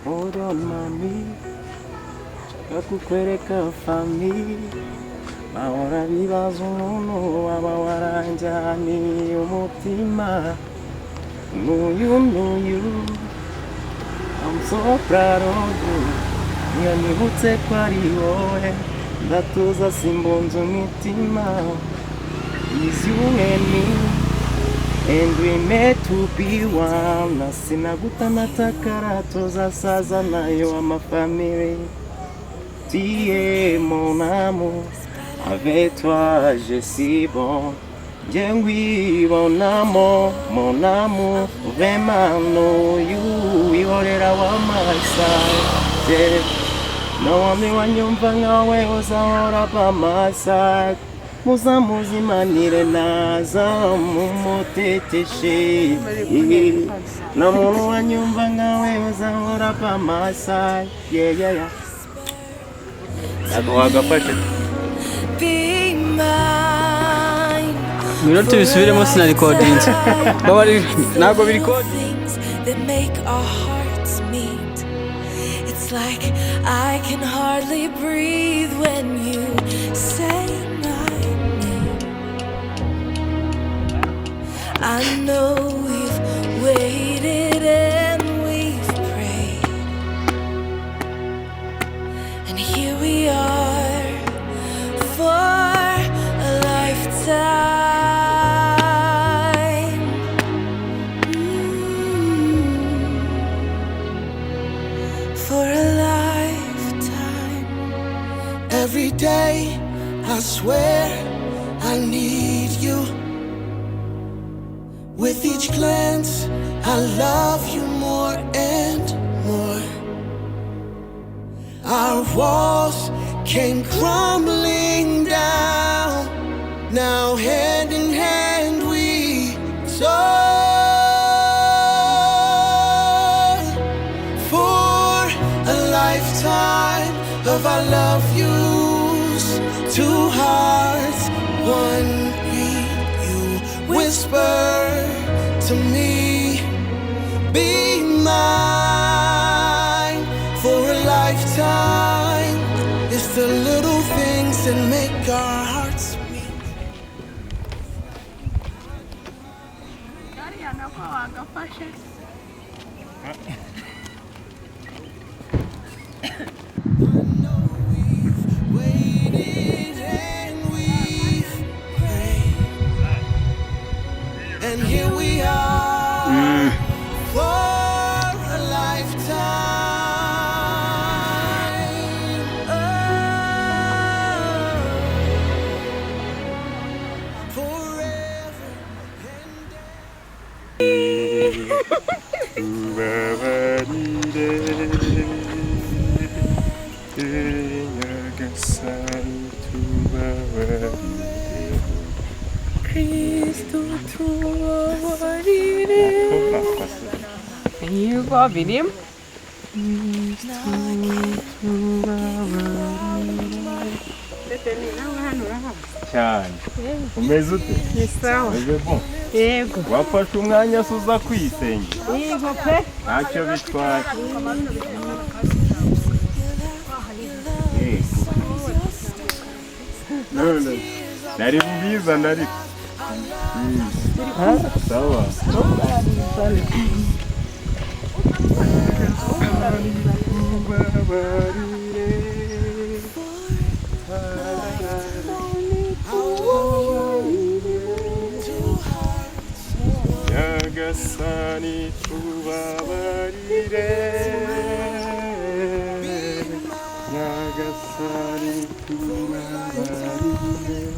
Hold on mami, nshaka kukwereka fami, bahora bibaza umuntu waba waranjyaniye umutima. Nuyu, I'm so proud of you. Niyo nibutse ko ari wowe, ndatuza simbunze umutima. Is you and me, and we meant to be one. Nasinaguta natakara tuzasaza nayo ama family. Tie mon amour, avec toi je suis bon. Jengwi mon amour, vraiment know you. Ihorera wa my side, yeah. No wami wanyumva nkawe uzahora by my side. Muzamuzimanire naza mumuteteshe. No muntu wanyumva nkawe uzahora by my side, yeah. Ako agafashe. Be mine. Minota bisubiremo sina recordings. Baba nago bi Things that make our hearts meet. It's like I can hardly breathe when you say my name. I know we've waited and we've prayed, and here we are for a lifetime. For a lifetime. Every day, I swear I need you. With each glance, I love you more and more. Our walls came crumbling down. Now hand in hand we soar. For a lifetime of our love yous. Two hearts, one beat. You whisper to me, be mine. For a lifetime. It's the little things that make our hearts meet. Waited and we've prayed, and here we are for a lifetime. Forever Can you go video? Cyane. Umeze ute? Ni sawa. Umeze bon. Yego. Wafashe umwanya suza kwisenge. Yego pe. Ntacyo bitwaye. None. Nari bubiza nari. Sawa. Nyagasani tubabarire, Nyagasani tubabarire,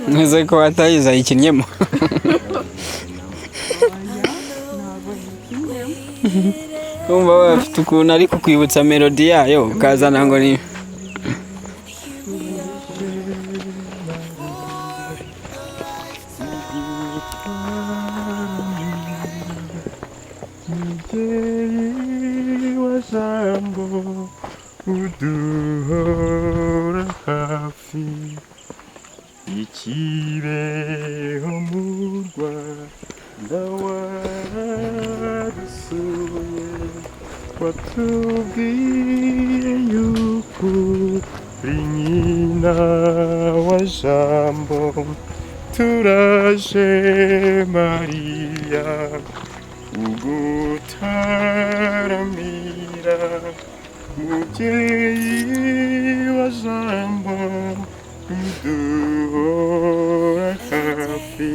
Ntuze ko atayiza ikinyemo. Umva bafite ukuntu ari kukwibutsa melody yayo ukazana ngo ni Mubyeyi wa jambo uduhora hafi ikibeho mu Rwanda wadusuye watubwiye yuko uri nyina wa jambo turaje Mariya ugutaramira mubyeyi wa jambo uduhora hafi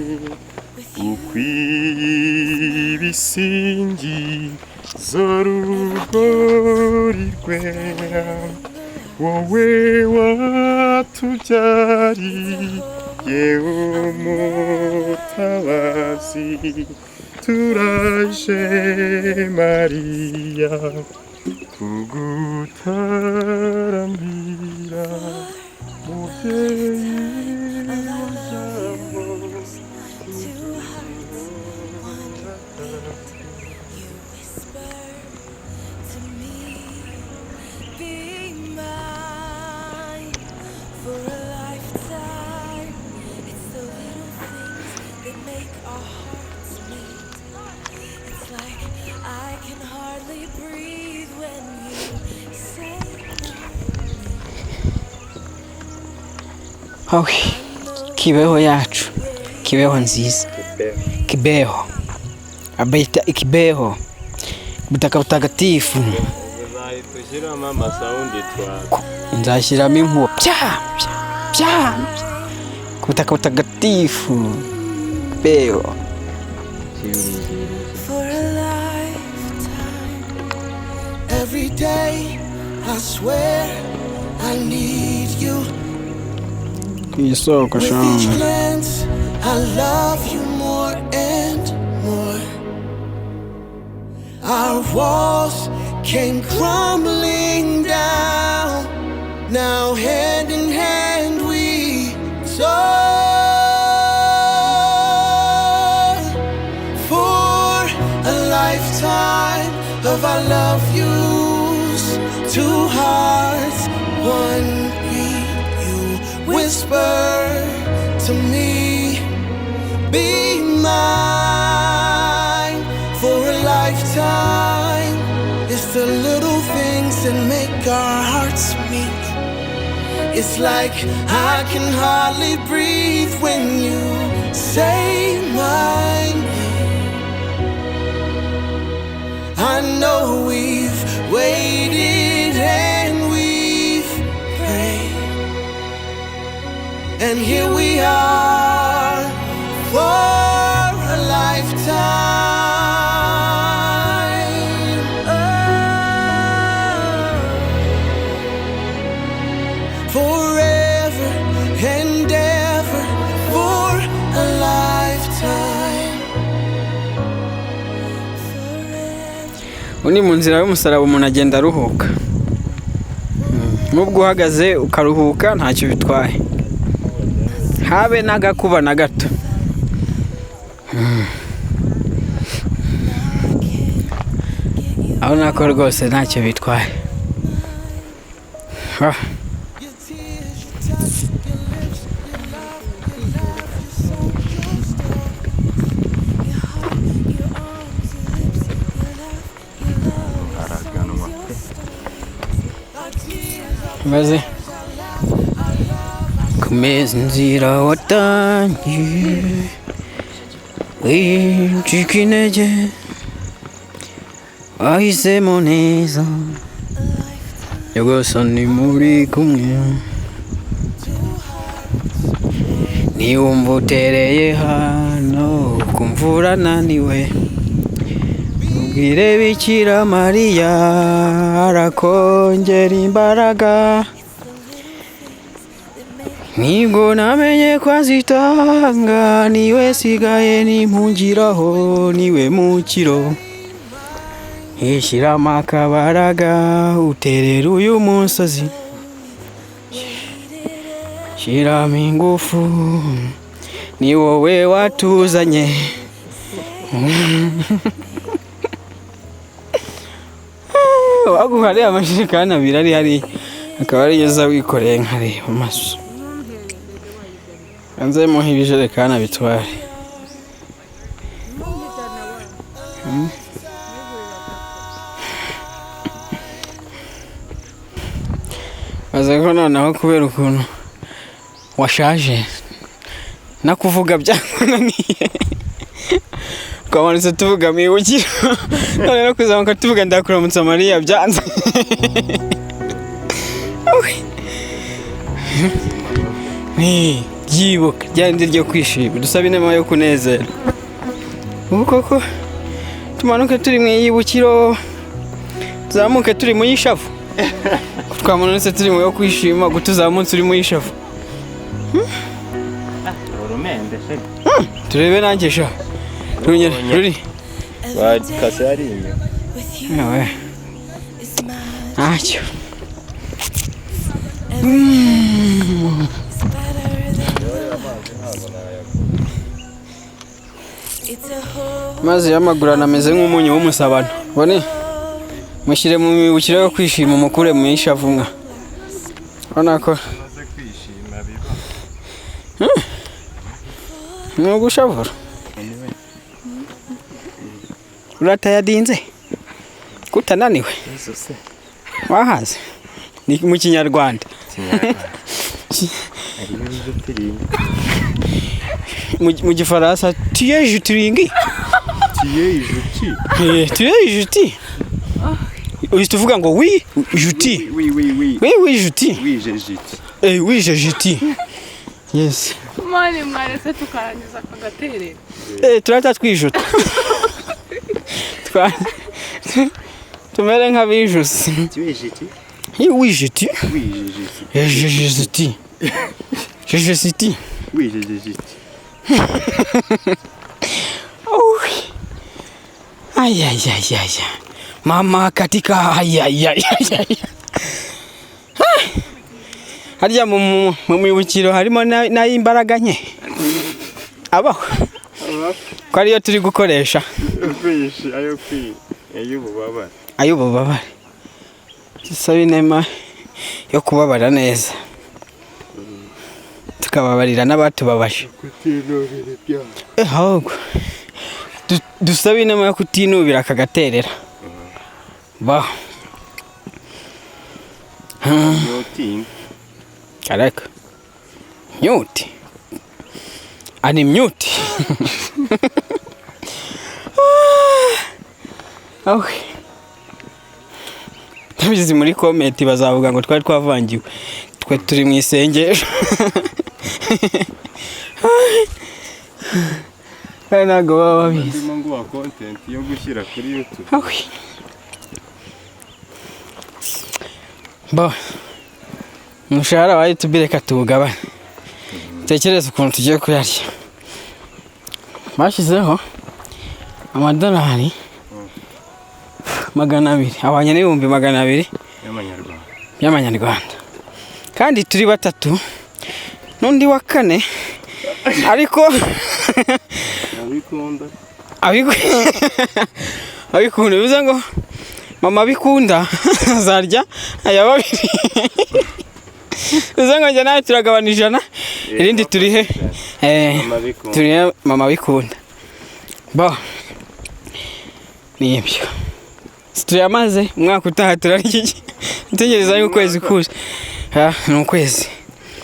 ukwiye ibisingizo rugori rwera wowe watubyariye umutabazi turaje Mariya tugutaramira mubyeyi wa jambo Awi, Kibeho yacu, Kibeho nziza, Kibeho, abaita Ikibeho, butaka butagatifu. Tuzahitamo amasaundi twa. Nzashyiramo inkuba, pya, ku butaka butagatifu, Kibeho. For a lifetime, every day I swear I need you. Isoko With each shanga. glance, I love you more and more. Our walls came crumbling down. Now hand in hand we soar. For a lifetime of our love yous, two hearts, one beat. You whisper to me, be mine for a lifetime. It's the little things that make our hearts meet. It's like I can hardly breathe when you say my name. I know we've waited and we've prayed, and here we are for a lifetime. Forever and ever for a lifetime. Uni mu nzira y'umusaraba umuntu agenda aruhuka. Nubwo uhagaze ukaruhuka ntacyo bitwaye. Habe nagakuba na gato. Aho nako rwose ntacyo bitwaye. Maze kumeza inzira watangiye wincika intege wahisemo neza Nyagasani muri kumwe niwumva utereye hano ukumva urananiwe ubwire Bikira Mariya arakongera imbaraga nibwo namenye ko azitanga niwe sigaye nimpungiraho niwe mukiro ishyiramo akabaraga uterera uyu musozi shyiramo ingufu ni wowe watuzanye. Waguhari amashikana abiri ari hari akaba ari yeza wikoreye nkareba amaso. Anze muhe ibijerekana bitware. Bazako noneho kubera ukuntu washaje nakuvuga byananiye. Kamanitse tuvuga mwibukira. None no kuzamuka tuvuga ndakuramutsa Mariya byanze. Ni yibuka ryandi ryo kwishima dusaba inema yo kunezera. Ubu koko tumanuke turi mwiyibukiro tuzamuke turi mu yishavu. Twamanutse turi mu yo kwishima gutuzamutse uri mu yishavu. Urumende se. Turebe nanjye sha. Ruri. Bakase ari inyo. Nawe. Acyo. Mazi yamagurana ameze nk'umunyu w'umusabano. Bone mushyire mu mibukiro yo kwishima mukure mu ishavumwa. Urabona ko gushavura. Uratayadinze kutananiwe wahaze ni mu Kinyarwanda. Mu Gifaransa tu es juturingi. Tu es juti. Tuvuga ngo oui juti. Oui juti. Oui je juti. Yes. Mani mwarese tukarangiza akagaterera. Turata twijuta. Tumere nk'abijuse. Tu es juti? Oui juti. Oui je juti. Je juti. Oui je juti. Oh. Ay. Mama katika ay. Harya mu mibukiro harimo n'imbaraga nke. Abaho. Ko ariyo turi gukoresha. Ayububabare. Tusaba inema yo kubabara neza. Tukababarira n'abatubabaje. Ahubwo dusaba inema yo kutinubira akagaterera. Ba. Karaka. Nyuti. Ani mnyuti. Okay. Tabizi muri comment bazavuga ngo twari twavangiwe. Twe turi mu isengesho. Nago baba bizi. Ndimo nguwa content yo gushyira kuri YouTube. Okay. Ba. Umushahara wa YouTube reka tuwugabane. Tekereza ukuntu tugiye kuyarya. Bashizeho amadolari 200 abanye n'ibihumbi 200 y'amanyarwanda. Kandi turi batatu n'undi wa kane ariko abikunda bivuze ngo mama bikunda azarya aya babiri. Bivuze ngo njye nawe turagabana 100 irindi turihe turi mama bikunda. Ba nibyo tuyamaze umwaka utaha turarya iki ntegereza yuko kwezi kuje ni ukwezi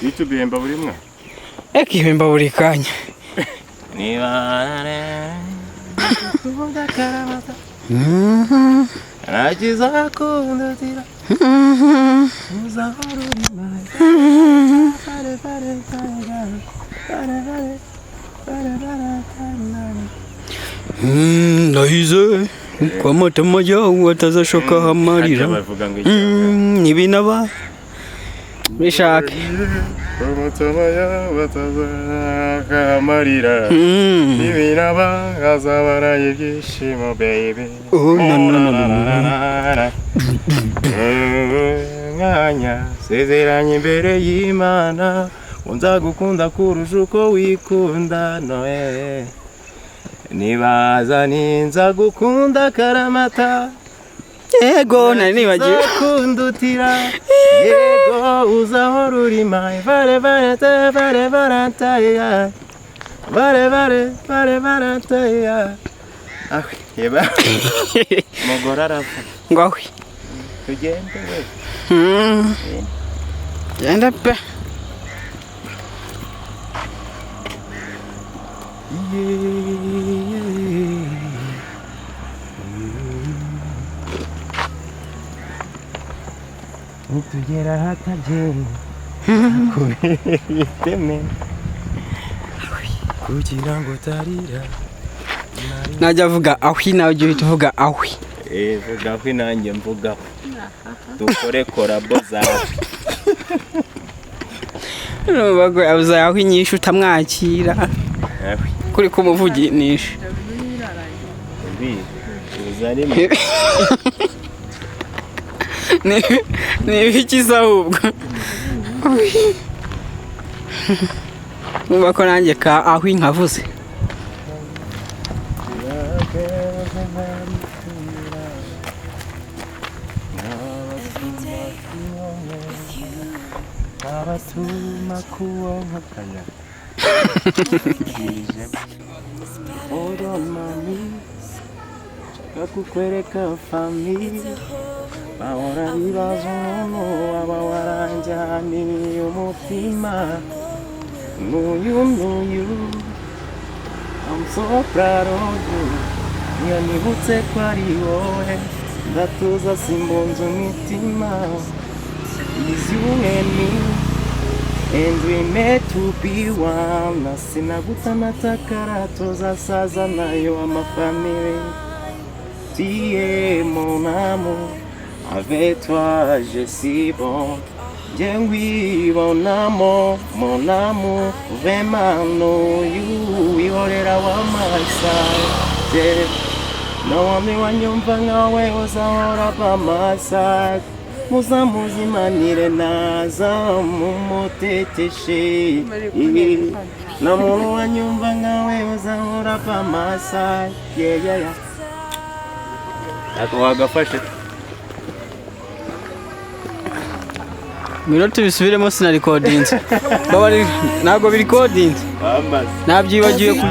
YouTube ihemba buri mwaka ihemba buri kanya nibare kuvuga karamaza aragiza kundutira uzahorurima Nahize kwa matama yawe watazashoka hamarira nibinaba bishaka matama yawe watazashoka hamarira nibinaba azabara ibyishimo baby. Mwanya sezeranye imbere y'Imana nzagukunda kurusha uko wikunda Noel nibaza nzagukunda karamata yego nari nibagiwe nzakundutira yego uzahora uri my vale valentine ah yeba mugora arapfa ngwawe tugende we genda pe utugera hataje kubiteme kugira ngo tarira najya avuga ahwi nawe ujye uhita uvuga ahwi vuga ahwi nanjye mvuga dukore korabo zawe nubago abuza ahwi nyinshi utamwakira ahwi kuri kumuvuginisha uzarimo ni ibikiza ahubwo nuba ko nanjye ka ahwi nkavuze abatuma kuwonkakanya hold on mami nshaka kukwereka family bahora bibaza umuntu waba waranjyaniye umutima n'uyu I'm so proud of you niyo nibutse ko ari wowe ndatuza simbunze umutima is you and me and we meant to be one nasinaguta takarato saza nayo amafamily tie mon amour avec toi je suis bon bien oui mon amour vraiment know you ihorera wa my side yeah. No wami wanyumva nkawe uzahora by my side muzamuzimanire naza mumuteteshe na muntu wanyumva nkawe uzahora by my side yeah ako wagafashe minota bisubiremo sina recordings baba ntabwo biri recordings nabyibagiwe ku